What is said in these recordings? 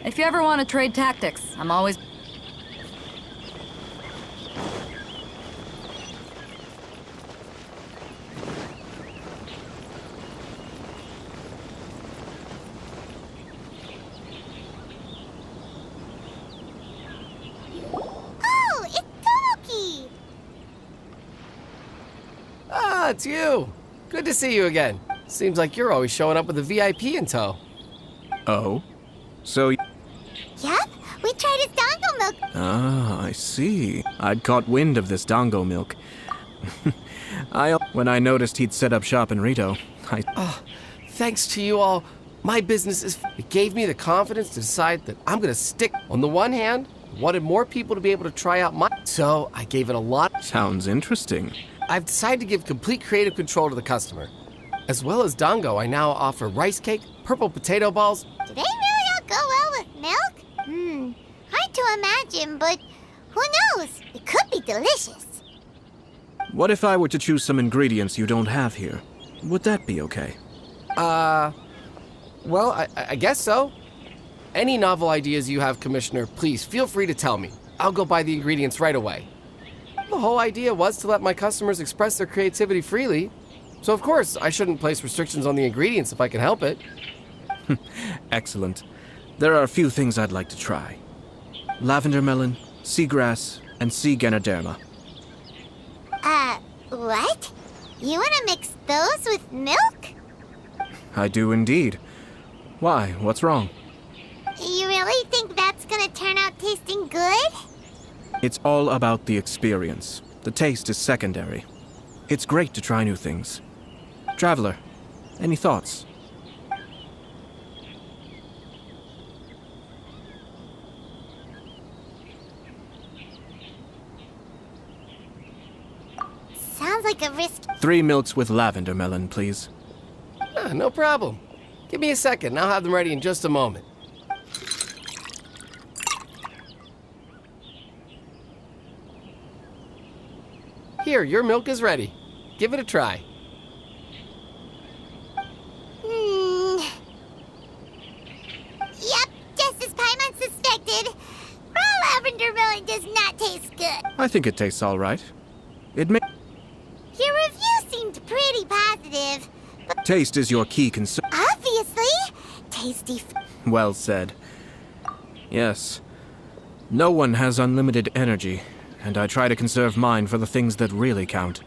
If you ever want to trade tactics, I'm always... Oh, it's Tomoki! Ah, it's you. Good to see you again. Seems like you're always showing up with a VIP in tow. Oh? So... Yep, we tried his dango milk. Ah, I see. I'd caught wind of this dango milk. When I noticed he'd set up shop in Rito, Thanks to you all, my business is... It gave me the confidence to decide that I'm gonna stick. On the one hand, I wanted more people to be able to try out my... So I gave it a lot. Sounds interesting. I've decided to give complete creative control to the customer. As well as dango, I now offer rice cake, purple potato balls. Do they really all go well with milk? Hard to imagine, but who knows? It could be delicious. What if I were to choose some ingredients you don't have here? Would that be okay? Well, I guess so. Any novel ideas you have, Commissioner, please feel free to tell me. I'll go buy the ingredients right away. The whole idea was to let my customers express their creativity freely. So of course, I shouldn't place restrictions on the ingredients if I can help it. Excellent. There are a few things I'd like to try. Lavender melon, seagrass, and sea ganoderma. What? You wanna mix those with milk? I do indeed. Why? What's wrong? You really think that's gonna turn out tasting good? It's all about the experience. The taste is secondary. It's great to try new things. Traveler, any thoughts? Sounds like a risk. 3 milks with lavender melon, please. No problem. Give me a second, I'll have them ready in just a moment. Here, your milk is ready. Give it a try. Yep, just as Paimon suspected. Raw lavender melon does not taste good. I think it tastes all right. It may... Your review seemed pretty positive. Taste is your key concern. Obviously. Tasty. Well said. Yes. No one has unlimited energy, and I try to conserve mine for the things that really count.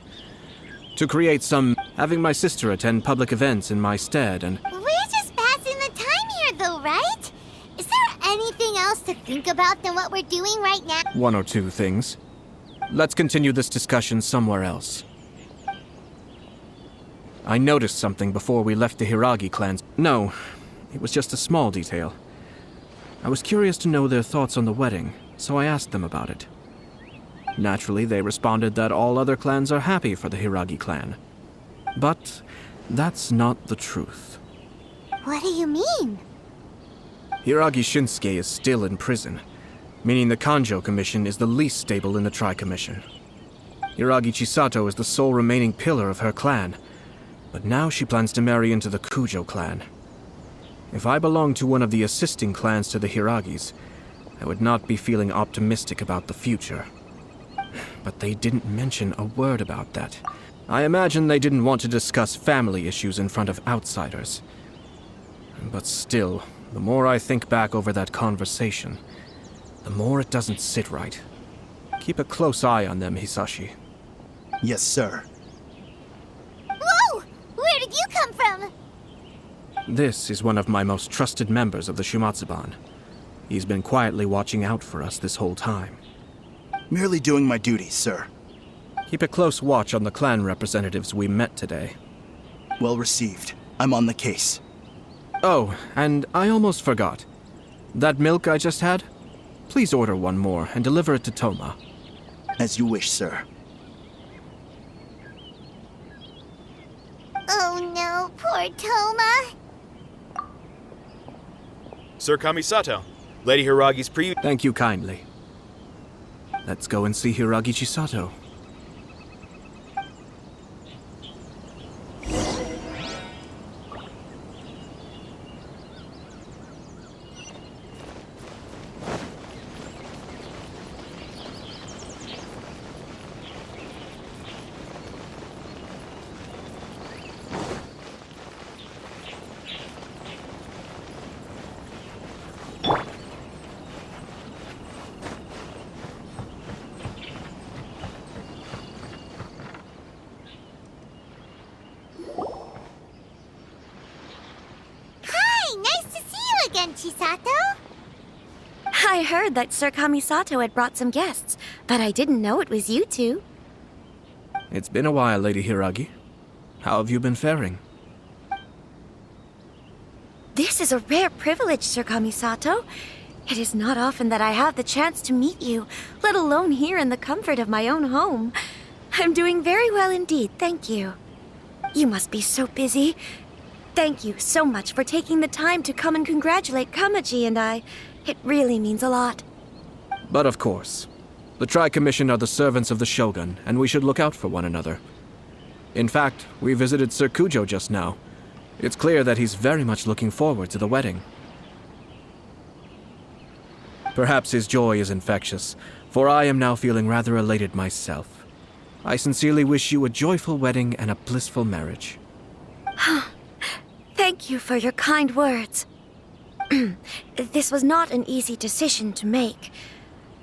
To create some... having my sister attend public events in my stead, and... We're just passing the time here, though, right? Is there anything else to think about than what we're doing right now? 1 or 2 things. Let's continue this discussion somewhere else. I noticed something before we left the Hiragi clans. No, it was just a small detail. I was curious to know their thoughts on the wedding, so I asked them about it. Naturally, they responded that all other clans are happy for the Hiragi clan. But that's not the truth. What do you mean? Hiragi Shinsuke is still in prison, meaning the Kanjo Commission is the least stable in the Tri-Commission. Hiragi Chisato is the sole remaining pillar of her clan, but now she plans to marry into the Kujo clan. If I belonged to one of the assisting clans to the Hiragis, I would not be feeling optimistic about the future. But they didn't mention a word about that. I imagine they didn't want to discuss family issues in front of outsiders. But still, the more I think back over that conversation, the more it doesn't sit right. Keep a close eye on them, Hisashi. Yes, sir. Whoa! Where did you come from? This is one of my most trusted members of the Shumatsuban. He's been quietly watching out for us this whole time. Merely doing my duty, sir. Keep a close watch on the clan representatives we met today. Well received. I'm on the case. Oh, and I almost forgot. That milk I just had? Please order one more and deliver it to Toma. As you wish, sir. Oh no, poor Toma. Sir Kamisato, Lady Hiragi's Thank you kindly. Let's go and see Hiragi Chisato. again, Chisato? I heard that Sir Kamisato had brought some guests, but I didn't know it was you two. It's been a while, Lady Hiragi. How have you been faring? This is a rare privilege, Sir Kamisato. It is not often that I have the chance to meet you, let alone here in the comfort of my own home. I'm doing very well indeed, thank you. You must be so busy. Thank you so much for taking the time to come and congratulate Kamaji and I. It really means a lot. But of course, the Tri-Commission are the servants of the Shogun, and we should look out for one another. In fact, we visited Sir Kujo just now. It's clear that he's very much looking forward to the wedding. Perhaps his joy is infectious, for I am now feeling rather elated myself. I sincerely wish you a joyful wedding and a blissful marriage. Thank you for your kind words. This was not an easy decision to make.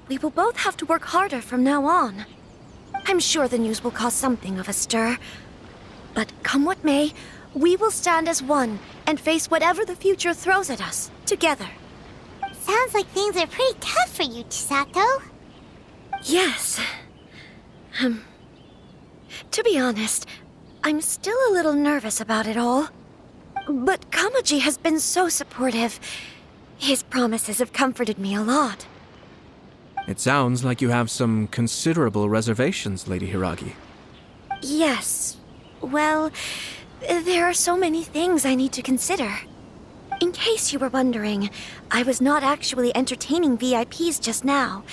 We will both have to work harder from now on. I'm sure the news will cause something of a stir. But come what may, we will stand as one and face whatever the future throws at us, together. Sounds like things are pretty tough for you, Chisato. Yes. To be honest, I'm still a little nervous about it all. But Kamaji has been so supportive. His promises have comforted me a lot. It sounds like you have some considerable reservations, Lady Hiragi. Yes. Well, there are so many things I need to consider. In case you were wondering, I was not actually entertaining VIPs just now.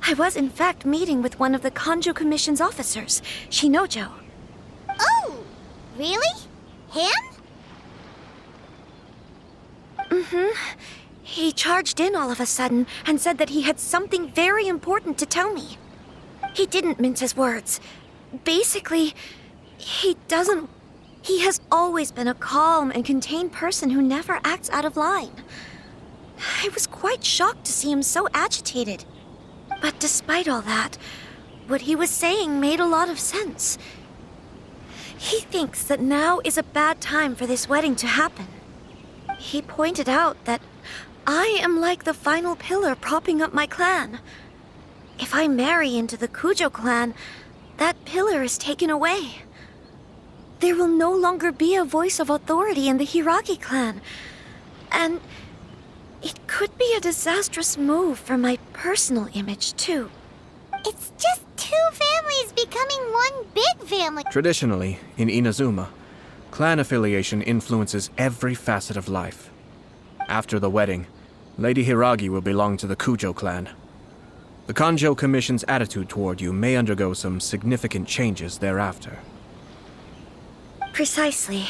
I was in fact meeting with one of the Kanjo Commission's officers, Shinojo. Oh, really? Him? He charged in all of a sudden and said that he had something very important to tell me. He didn't mince his words. Basically, he has always been a calm and contained person who never acts out of line. I was quite shocked to see him so agitated. But despite all that, what he was saying made a lot of sense. He thinks that now is a bad time for this wedding to happen. He pointed out that I am like the final pillar propping up my clan. If I marry into the Kujo clan, that pillar is taken away. There will no longer be a voice of authority in the Hiragi clan. And it could be a disastrous move for my personal image, too. It's just two families becoming one big family. Traditionally, in Inazuma, clan affiliation influences every facet of life. After the wedding, Lady Hiragi will belong to the Kujo clan. The Kanjo Commission's attitude toward you may undergo some significant changes thereafter. Precisely.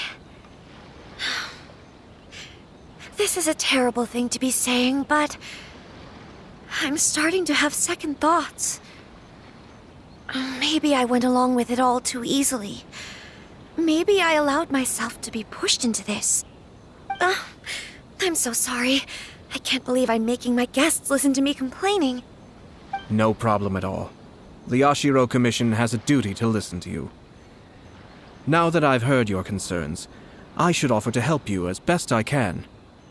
This is a terrible thing to be saying, but I'm starting to have second thoughts. Maybe I went along with it all too easily. Maybe I allowed myself to be pushed into this. I'm so sorry. I can't believe I'm making my guests listen to me complaining. No problem at all. The Yashiro Commission has a duty to listen to you. Now that I've heard your concerns, I should offer to help you as best I can.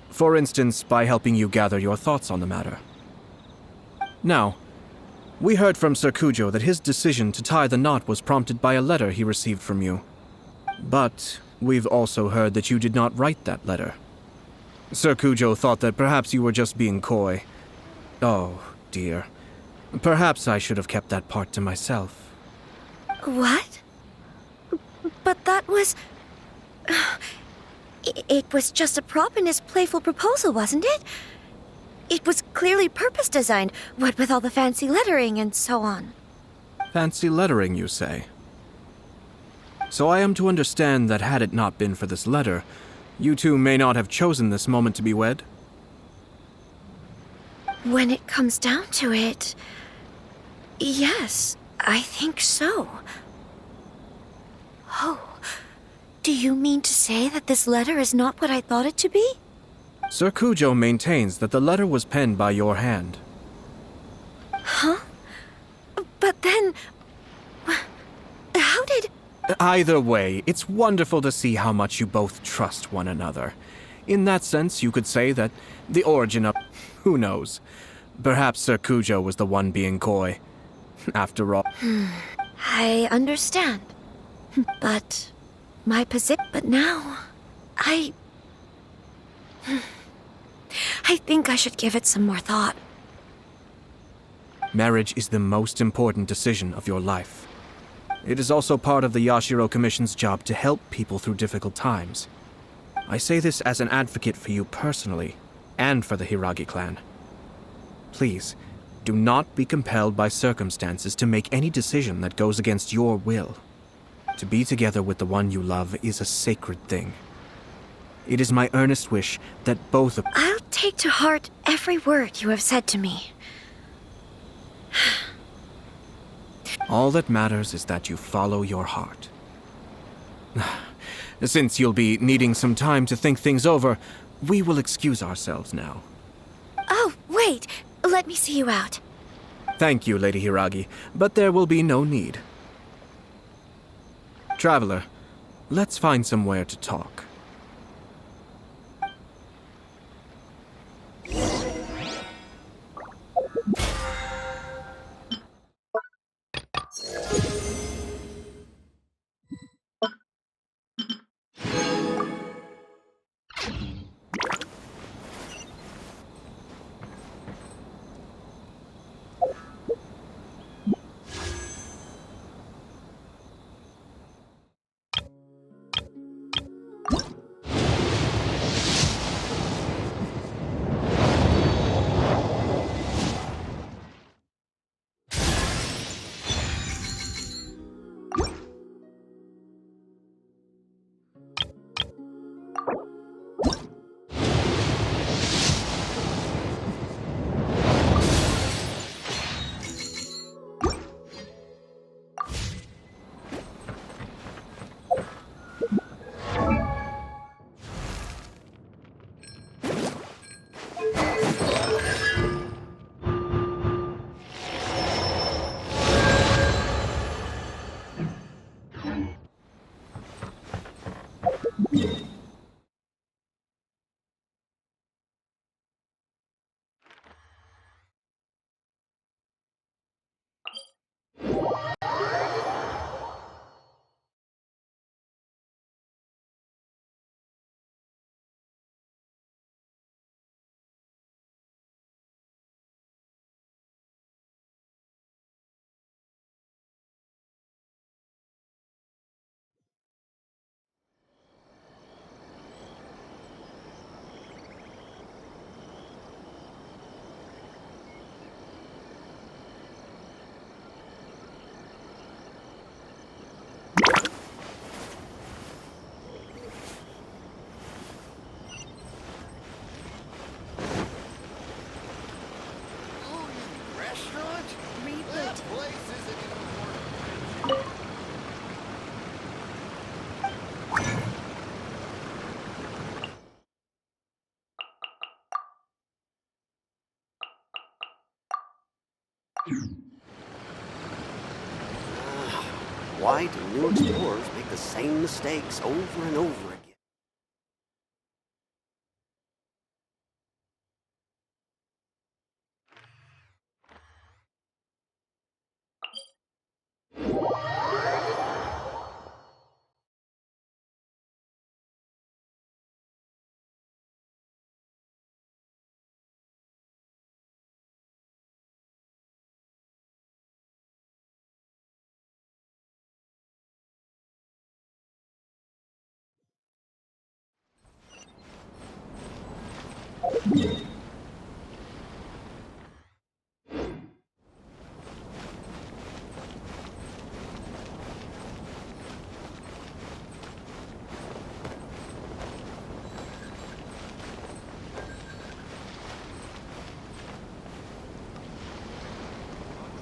For instance, by helping you gather your thoughts on the matter. Now, we heard from Sir Kujo that his decision to tie the knot was prompted by a letter he received from you. But we've also heard that you did not write that letter. Sir Kujo thought that perhaps you were just being coy. Oh, dear. Perhaps I should have kept that part to myself. What? But that was... It was just a prop in his playful proposal, wasn't it? It was clearly purpose-designed, what with all the fancy lettering and so on. Fancy lettering, you say? So I am to understand that had it not been for this letter, you two may not have chosen this moment to be wed? When it comes down to it... Yes, I think so. Oh, do you mean to say that this letter is not what I thought it to be? Sir Kujo maintains that the letter was penned by your hand. Huh? But then... How did... Either way, it's wonderful to see how much you both trust one another. In that sense, you could say that the origin of... Who knows? Perhaps Sir Kujo was the one being coy. After all... I understand. But my position... But now, I think I should give it some more thought. Marriage is the most important decision of your life. It is also part of the Yashiro Commission's job to help people through difficult times. I say this as an advocate for you personally, and for the Hiragi clan. Please, do not be compelled by circumstances to make any decision that goes against your will. To be together with the one you love is a sacred thing. It is my earnest wish that both of... I'll take to heart every word you have said to me. All that matters is that you follow your heart. Since you'll be needing some time to think things over, we will excuse ourselves now. Oh, wait. Let me see you out. Thank you, Lady Hiragi, but there will be no need. Traveler, let's find somewhere to talk. Why do new explorers make the same mistakes over and over again?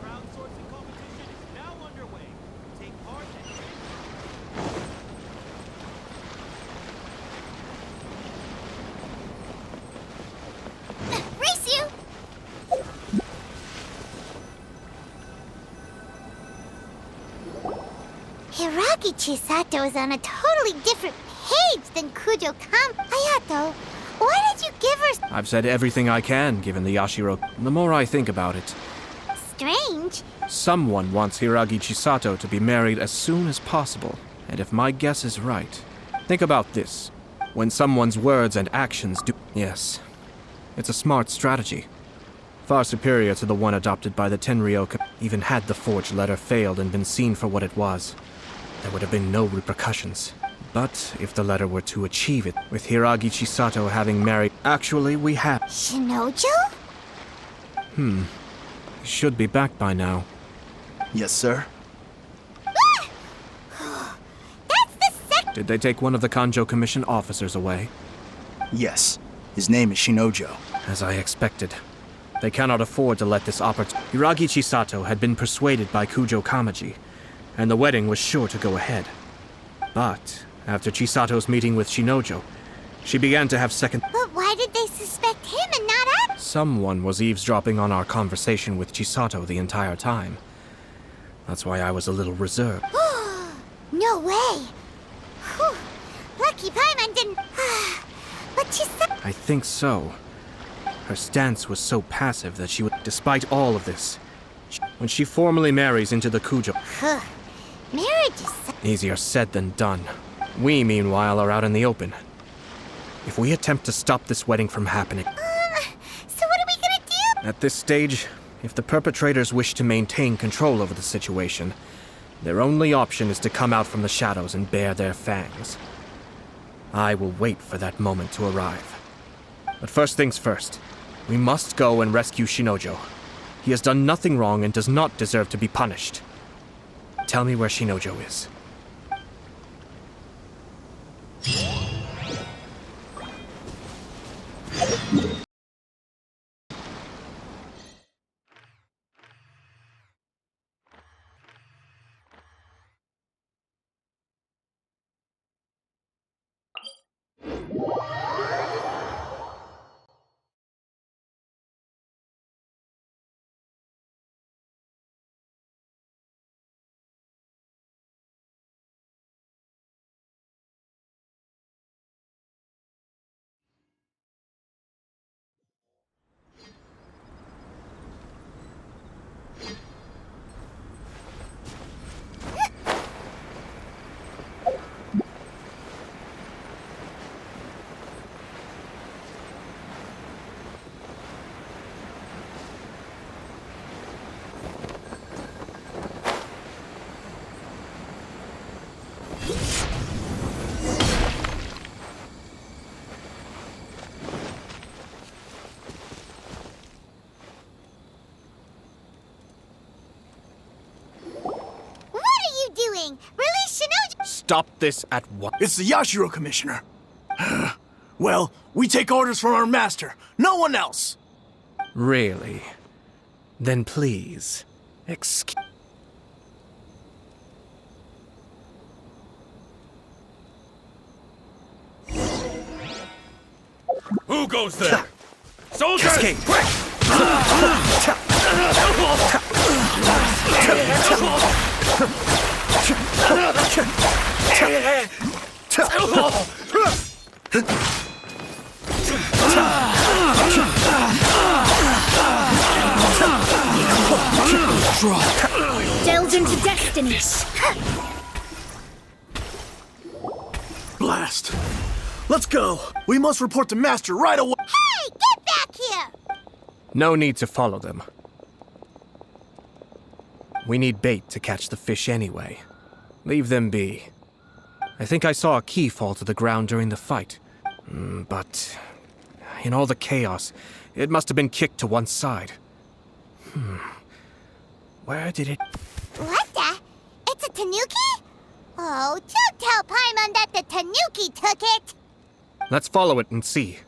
Crowdsourcing competition is now underway. Take part and Race you! Hiragi Chisato is on a totally different page than Kujo Hayato. Why did you give her... I've said everything I can, given the Yashiro. The more I think about it, Strange. someone wants Hiragi Chisato to be married as soon as possible. And if my guess is right, think about this. When someone's words and actions do... Yes, it's a smart strategy. Far superior to the one adopted by the Tenryou. Even had the forged letter failed and been seen for what it was, there would have been no repercussions. But if the letter were to achieve it, with Hiragi Chisato having married... Actually, we have... Shinojo? He should be back by now. Yes, sir. That's the second... Did they take one of the Kanjo Commission officers away? Yes. His name is Shinojo. As I expected. They cannot afford to let this opportunity... Hiragi Chisato had been persuaded by Kujo Kamaji, and the wedding was sure to go ahead. But, after Chisato's meeting with Shinojo, she began to have second... But why did they suspect him and not us? Someone was eavesdropping on our conversation with Chisato the entire time. That's why I was a little reserved. No way. Whew. Lucky Paimon didn't... But Chisato... I think so. Her stance was so passive that she would... Despite all of this, when she formally marries into the Kujo... Marriage is... Easier said than done. We, meanwhile, are out in the open. If we attempt to stop this wedding from happening... So what are we gonna do? At this stage, if the perpetrators wish to maintain control over the situation, their only option is to come out from the shadows and bare their fangs. I will wait for that moment to arrive. But first things first, we must go and rescue Shinojo. He has done nothing wrong and does not deserve to be punished. Tell me where Shinojo is. Release Shinojo! Stop this at once. It's the Yashiro Commissioner. Well, we take orders from our master. No one else. Really? Then please, excuse... Who goes there? Soldiers! Cascade. Delve into destinies. Blast. Let's go. We must report to Master right away. Hey, get back here! No need to follow them. We need bait to catch the fish anyway. Leave them be. I think I saw a key fall to the ground during the fight. But in all the chaos, it must have been kicked to one side. Where did it... What the? It's a tanuki? Oh, don't tell Paimon that the tanuki took it! Let's follow it and see.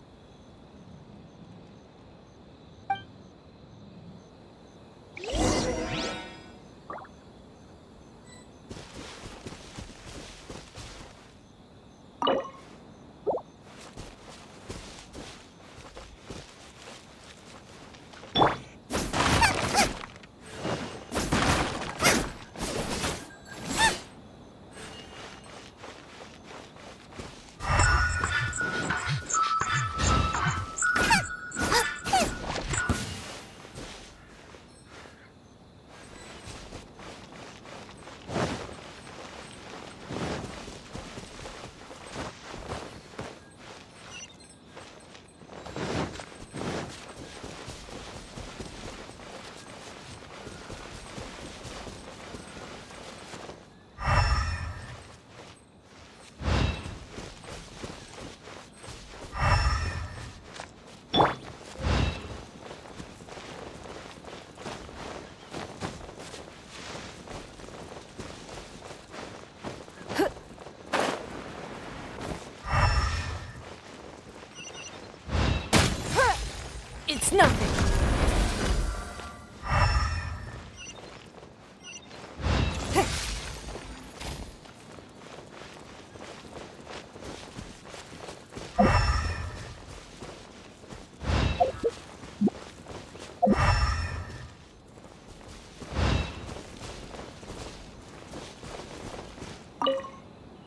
It's nothing.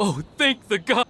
Oh, thank the god.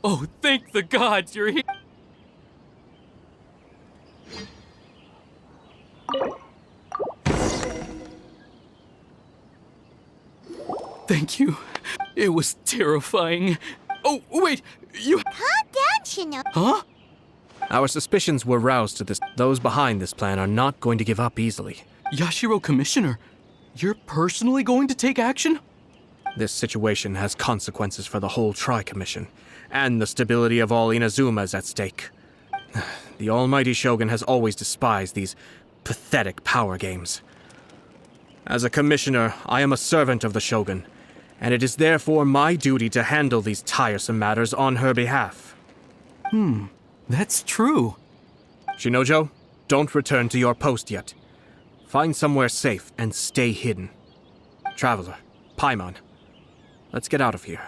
Oh, thank the gods you're here. Thank you. It was terrifying. Oh, wait, you... Calm down, Shino. Huh? Our suspicions were roused to this. Those behind this plan are not going to give up easily. Yashiro Commissioner, you're personally going to take action? This situation has consequences for the whole Tri-Commission, and the stability of all Inazuma is at stake. The almighty Shogun has always despised these pathetic power games. As a commissioner, I am a servant of the Shogun, and it is therefore my duty to handle these tiresome matters on her behalf. That's true. Shinojo, don't return to your post yet. Find somewhere safe and stay hidden. Traveler, Paimon, let's get out of here.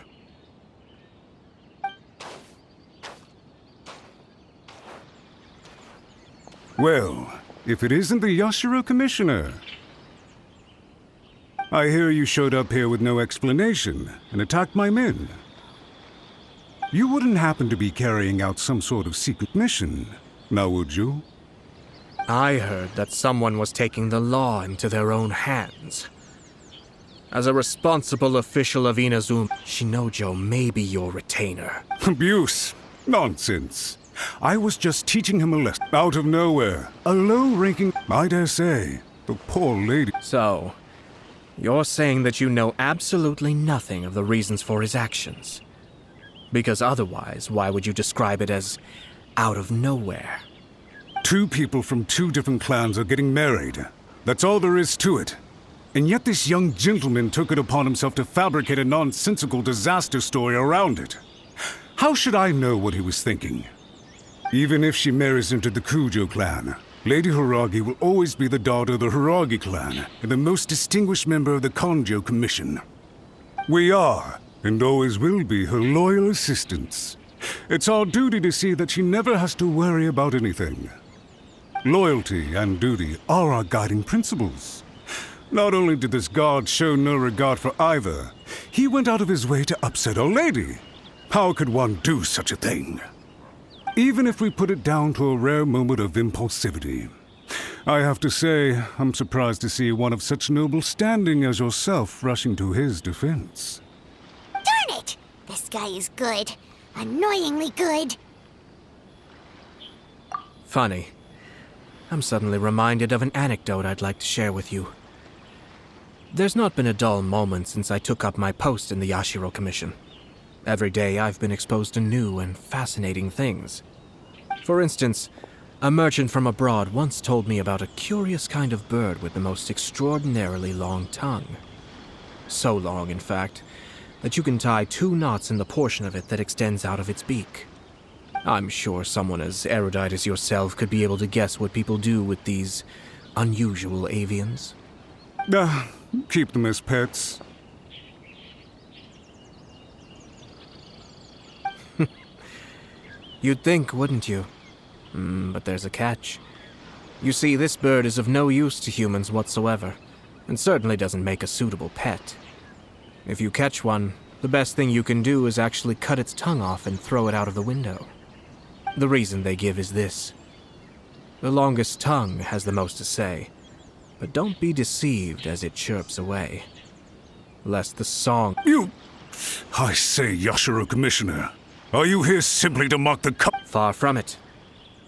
Well, if it isn't the Yashiro Commissioner. I hear you showed up here with no explanation and attacked my men. You wouldn't happen to be carrying out some sort of secret mission, now would you? I heard that someone was taking the law into their own hands. As a responsible official of Inazuma, Shinojo may be your retainer. Abuse. Nonsense. I was just teaching him a lesson out of nowhere. A low-ranking, I dare say. The poor lady. So, you're saying that you know absolutely nothing of the reasons for his actions. Because otherwise, why would you describe it as out of nowhere? Two people from two different clans are getting married. That's all there is to it. And yet this young gentleman took it upon himself to fabricate a nonsensical disaster story around it. How should I know what he was thinking? Even if she marries into the Kujo clan, Lady Hiragi will always be the daughter of the Hiragi clan and the most distinguished member of the Kanjo Commission. We are, and always will be, her loyal assistants. It's our duty to see that she never has to worry about anything. Loyalty and duty are our guiding principles. Not only did this guard show no regard for either, he went out of his way to upset our lady. How could one do such a thing? Even if we put it down to a rare moment of impulsivity. I have to say, I'm surprised to see one of such noble standing as yourself rushing to his defense. Darn it! This guy is good. Annoyingly good. Funny. I'm suddenly reminded of an anecdote I'd like to share with you. There's not been a dull moment since I took up my post in the Yashiro Commission. Every day I've been exposed to new and fascinating things. For instance, a merchant from abroad once told me about a curious kind of bird with the most extraordinarily long tongue. So long, in fact, that you can tie 2 knots in the portion of it that extends out of its beak. I'm sure someone as erudite as yourself could be able to guess what people do with these unusual avians. Keep them as pets. You'd think, wouldn't you? But there's a catch. You see, this bird is of no use to humans whatsoever, and certainly doesn't make a suitable pet. If you catch one, the best thing you can do is actually cut its tongue off and throw it out of the window. The reason they give is this. The longest tongue has the most to say, but don't be deceived as it chirps away, lest the song— I say, Yashiro Commissioner, are you here simply to mock the Far from it.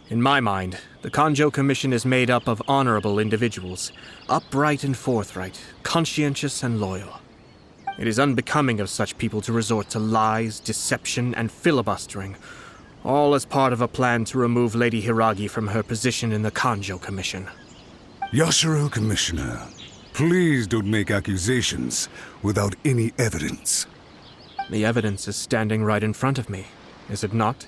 In my mind, the Kanjo Commission is made up of honorable individuals, upright and forthright, conscientious and loyal. It is unbecoming of such people to resort to lies, deception, and filibustering, all as part of a plan to remove Lady Hiragi from her position in the Kanjo Commission. Yashiro Commissioner, please don't make accusations without any evidence. The evidence is standing right in front of me, is it not?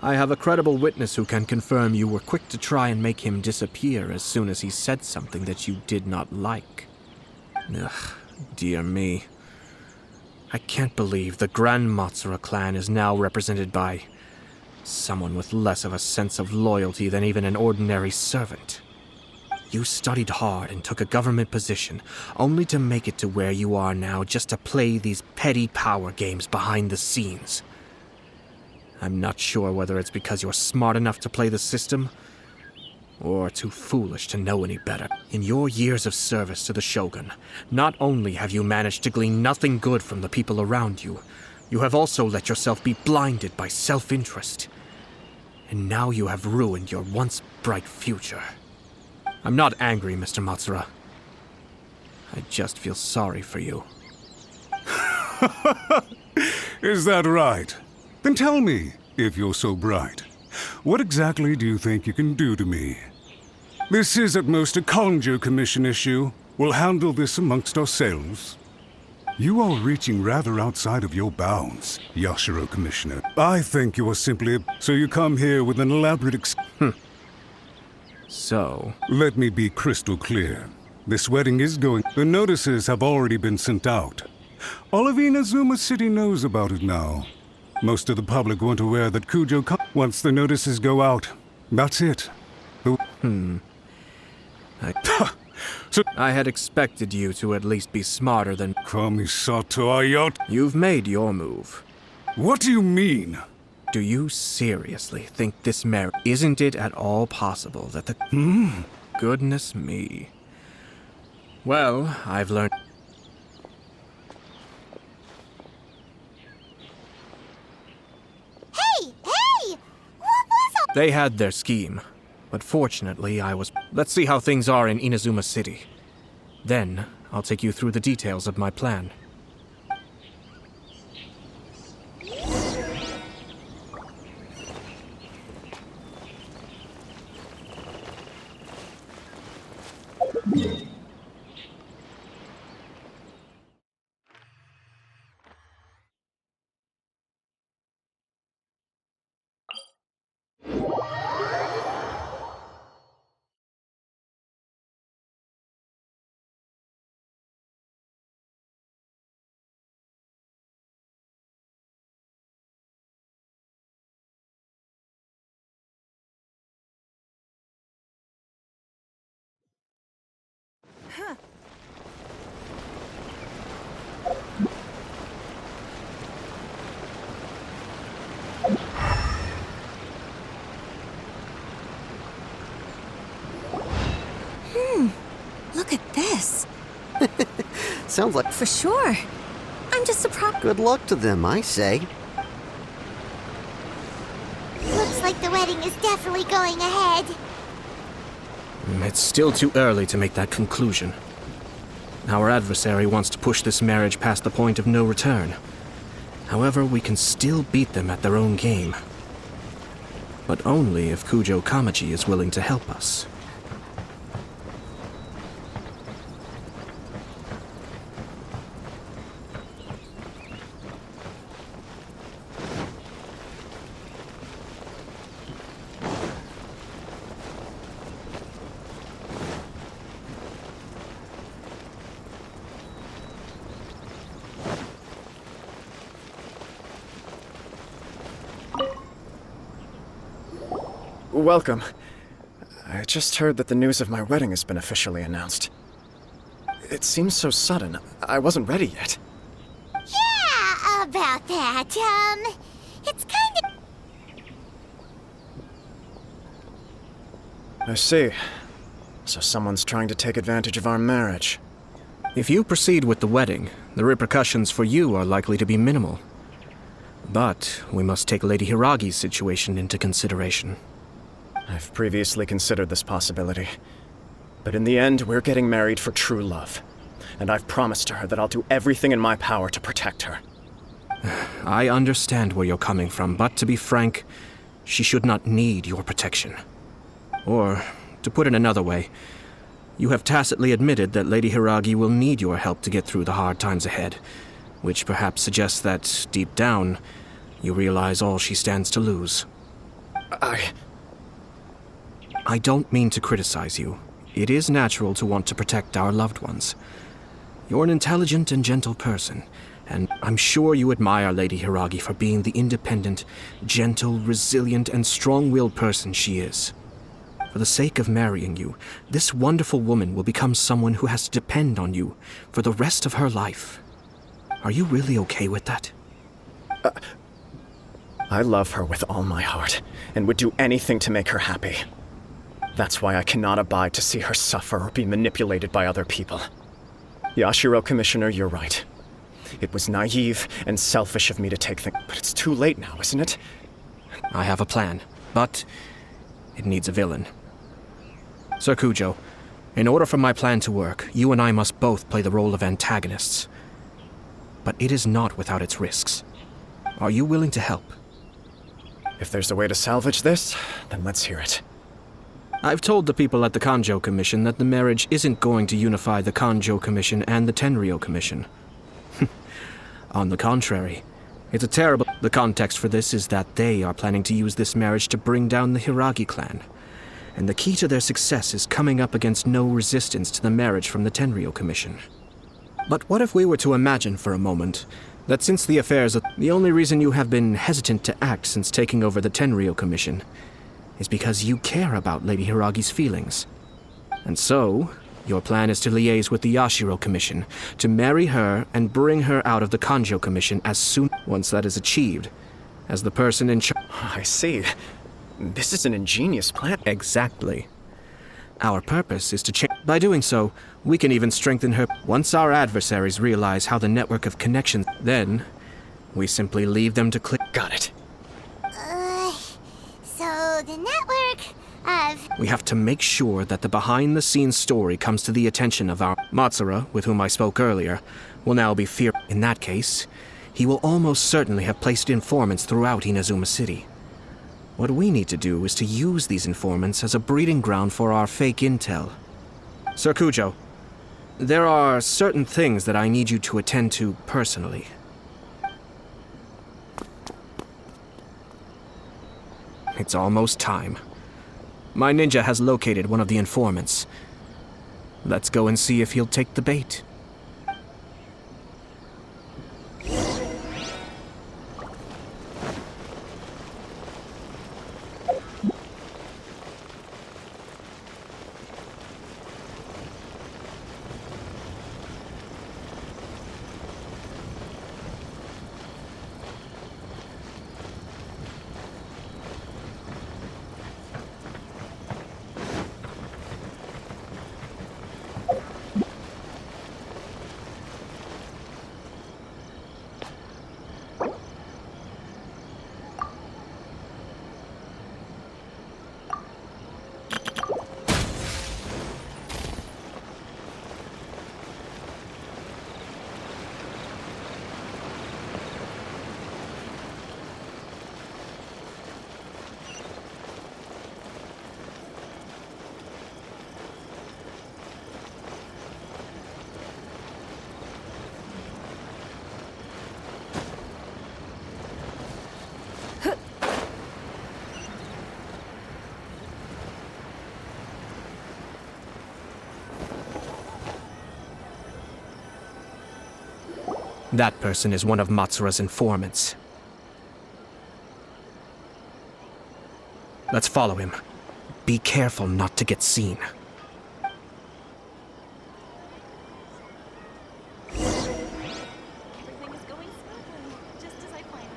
I have a credible witness who can confirm you were quick to try and make him disappear as soon as he said something that you did not like. Ugh, dear me. I can't believe the Grand Matsura clan is now represented by someone with less of a sense of loyalty than even an ordinary servant. You studied hard and took a government position, only to make it to where you are now just to play these petty power games behind the scenes. I'm not sure whether it's because you're smart enough to play the system, or too foolish to know any better. In your years of service to the Shogun, not only have you managed to glean nothing good from the people around you, you have also let yourself be blinded by self-interest. And now you have ruined your once bright future. I'm not angry, Mr. Matsura. I just feel sorry for you. Is that right? Then tell me, if you're so bright, what exactly do you think you can do to me? This is at most a Kanjo Commission issue. We'll handle this amongst ourselves. You are reaching rather outside of your bounds, Yashiro Commissioner. I think you are simply— So you come here with an elaborate So? Let me be crystal clear. This wedding is going— The notices have already been sent out. All of Inazuma City knows about it now. Most of the public weren't aware that Once the notices go out, that's it. I had expected you to at least be smarter than— Kamisato Ayat. You've made your move. What do you mean? Do you seriously think this marriage— Isn't it at all possible that the— Goodness me. Well, I've learned— Hey! What was all— They had their scheme, but fortunately I was— Let's see how things are in Inazuma City. Then, I'll take you through the details of my plan. Look at this. Sounds like— For sure. I'm just surprised. Good luck to them, I say. Looks like the wedding is definitely going ahead. It's still too early to make that conclusion. Our adversary wants to push this marriage past the point of no return. However, we can still beat them at their own game. But only if Kujo Kamaji is willing to help us. Welcome. I just heard that the news of my wedding has been officially announced. It seems so sudden. I wasn't ready yet. Yeah, about that. It's kind of... I see. So someone's trying to take advantage of our marriage. If you proceed with the wedding, the repercussions for you are likely to be minimal. But we must take Lady Hiragi's situation into consideration. I've previously considered this possibility. But in the end, we're getting married for true love. And I've promised her that I'll do everything in my power to protect her. I understand where you're coming from, but to be frank, she should not need your protection. Or, to put it another way, you have tacitly admitted that Lady Hiragi will need your help to get through the hard times ahead, which perhaps suggests that, deep down, you realize all she stands to lose. I don't mean to criticize you. It is natural to want to protect our loved ones. You're an intelligent and gentle person, and I'm sure you admire Lady Hiragi for being the independent, gentle, resilient, and strong-willed person she is. For the sake of marrying you, this wonderful woman will become someone who has to depend on you for the rest of her life. Are you really okay with that? I love her with all my heart, and would do anything to make her happy. That's why I cannot abide to see her suffer or be manipulated by other people. Yashiro, Commissioner, you're right. It was naive and selfish of me to take things, but it's too late now, isn't it? I have a plan, but it needs a villain. Sir Kujo, in order for my plan to work, you and I must both play the role of antagonists. But it is not without its risks. Are you willing to help? If there's a way to salvage this, then let's hear it. I've told the people at the Kanjo Commission that the marriage isn't going to unify the Kanjo Commission and the Tenryou Commission. On the contrary, it's a terrible... The context for this is that they are planning to use this marriage to bring down the Hiragi clan. And the key to their success is coming up against no resistance to the marriage from the Tenryou Commission. But what if we were to imagine for a moment that since the affairs of... The only reason you have been hesitant to act since taking over the Tenryou Commission is because you care about Lady Hiragi's feelings. And so, your plan is to liaise with the Yashiro Commission, to marry her and bring her out of the Kanjo Commission as soon once that is achieved, as the person in charge. I see. This is an ingenious plan. Exactly. Our purpose is to change. By doing so, we can even strengthen her. Once our adversaries realize how the network of connections, then we simply leave them to click. Got it. So the network of... We have to make sure that the behind-the-scenes story comes to the attention of our... Matsura, with whom I spoke earlier, will now be feared. In that case, he will almost certainly have placed informants throughout Inazuma City. What we need to do is to use these informants as a breeding ground for our fake intel. Sir Kujo, there are certain things that I need you to attend to personally. It's almost time. My ninja has located one of the informants. Let's go and see if he'll take the bait. That person is one of Matsura's informants. Let's follow him. Be careful not to get seen. Everything is going smoothly, just as I planned.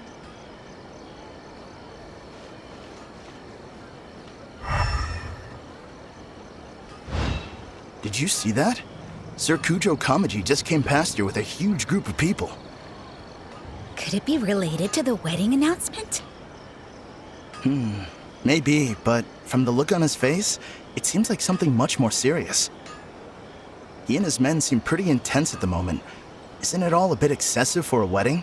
Did you see that? Sir Kujo Kamaji just came past here with a huge group of people. Could it be related to the wedding announcement? Maybe, but from the look on his face, it seems like something much more serious. He and his men seem pretty intense at the moment. Isn't it all a bit excessive for a wedding?